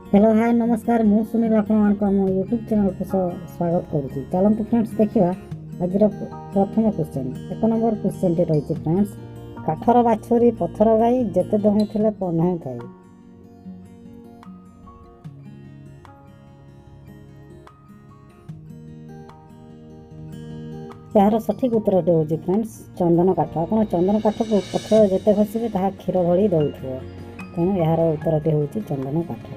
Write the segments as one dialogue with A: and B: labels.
A: Hello hi नमस्कार मु सुनील आपको आम यूट्यूब चैनल को स्वागत करुँच। चलते फ्रेंड्स देखा आज प्रथम क्वेश्चन 1 नंबर क्वेश्चन टी रही फ्रेंड्स काठर बाछुरी पथर गाई जेते दहुले पन्ह खाई। यार सठिक उत्तर हूँ फ्रेंड्स चंदन काठ। आप चंदन काठ को पथर जिते घषिबे ताहा क्षीर भली दौथो, तेणु यार उत्तर हूँ चंदन काठ।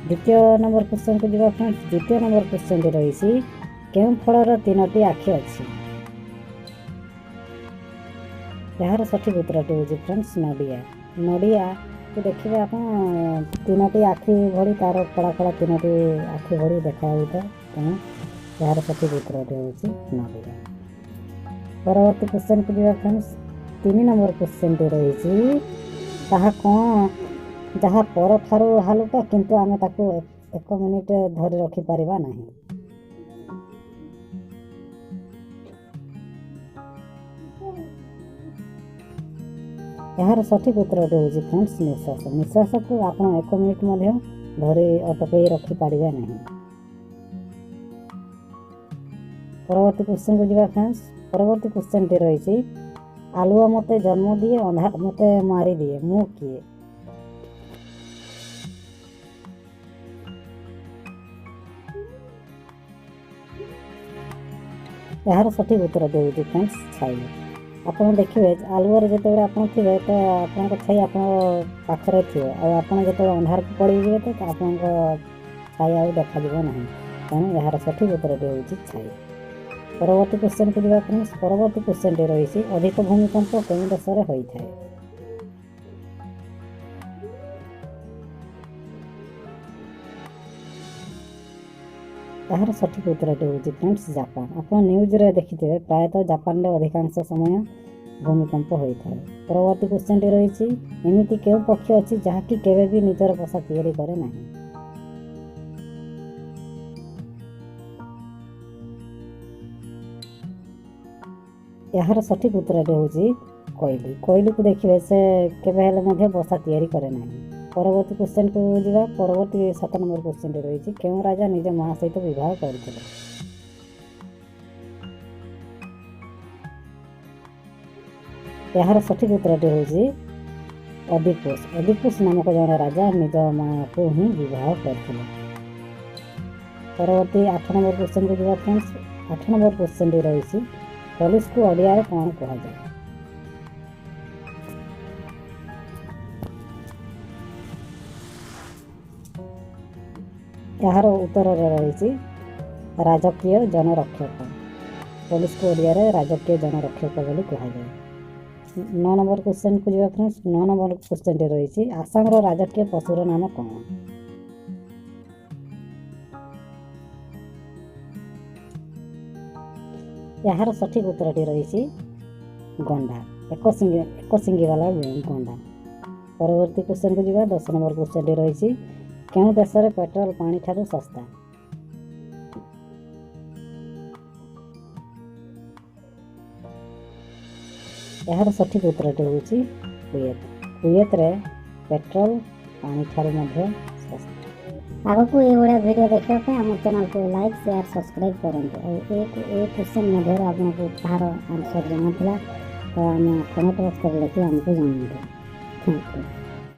A: द्वितीय नंबर क्वेश्चन को जब फ्रेंड्स द्वितीय नंबर क्वेश्चन टी रही केउं फलर 3टी आखि अच्छी। यार सठिक उत्तर हूँ फ्रेंड्स नड़िया। नड़िया को देखिए आप 3टी आखि भली तार कड़ा कड़ा 3टी आखि भली देखा तेणु यार सठिक उत्तर हूँ नड़िया। परवर्ती क्वेश्चन को जब फ्रेंड्स 3 नंबर क्वेश्चन टी रही ताहा कौन जहाँ पर ठारू हालुका किंतु आमे ताकू 1 मिनिट धरी रखी परिबा नहीं। यार सठिक उत्तर हूँ फ्रेंड्स निश्वास। निश्वास को आप 1 मिनिट धरी अटकई रखी पारिबा नहीं। परवर्ती क्वेश्चन को जब फ्रेंड्स परवर्ती क्वेश्चन टी रही आलुआ मते जन्म दिए अंधार मते मारी दिए मु किए। यार सठिक उत्तर हूँ फ्रेंड्स छाई। आप देखिए आलुआ जिते आप थे तो आप छाई आप पाखे थे आप जो अंधार को पड़े तो आप छाई आ देखा ना, तेणु यार सठिक उत्तर हूँ छाई। परवर्ती क्वेश्चन को जब फ्रेंड्स परवर्ती क्वेश्चन टी रही अधिक भूमिकंप केउं देश में होता है। यार सठिक उत्तर हूँ फ्रेंड्स जापान। आप न्यूज रे देखिथे प्रायतः जापान रे अधिकांश समय भूमिकंप होता है। परवर्ती क्वेश्चन टी रही एमती केउं पक्षी अच्छी जहाँकि केवे भी निजर बसा तैयारी करे नहीं। यार सठिक उत्तर हूँ कोइली। कोइली को देखिए से केवे हेले बसा तैयारी करे नहीं। परवर्ती क्वेश्चन को जीवा परवर्ती 7 नंबर क्वेश्चन टी रही केउं राजा निज माँ सहित विवाह करथिले। यार सठिक उत्तर हूँ अदिपुरुष। अदिपुरुष नामक जड़े राजा निज माँ को ही विवाह करते। परवर्ती 8 नंबर क्वेश्चन को जब फ्रेंड्स 8 नंबर क्वेश्चन टी रही पुलिस को ओडिया कौन कह जाए। यार उत्तर रही राजकीय जनरक्षक। पुलिस को ओडिया राजकीय जनरक्षक बोली कह जाए। 9 नंबर क्वेश्चन को जब फ्रेंड्स 9 नंबर क्वेश्चन टी रही आसाम राजकीय पशुर नाम कौन। यार सठिक उत्तर टी रही गंडा। एक सिंगी वाला गंडा। परवर्ती क्वेश्चन को जब 10 नंबर क्वेश्चन टी रही केउं देश में पेट्रोल पानी ठारू सस्ता। यार सठिक उत्तर हूँ कुवेत। कुवेत रे पेट्रोल पानी ठारू सस्ता। आग को ये वीडियो देखा आम चैनल को लाइक शेयर सब्सक्राइब करूँ। और क्वेश्चन आपको तार आंसर जाना तो आम कमेंट बॉक्स कर लिखिए आमको जनाते। Thank you.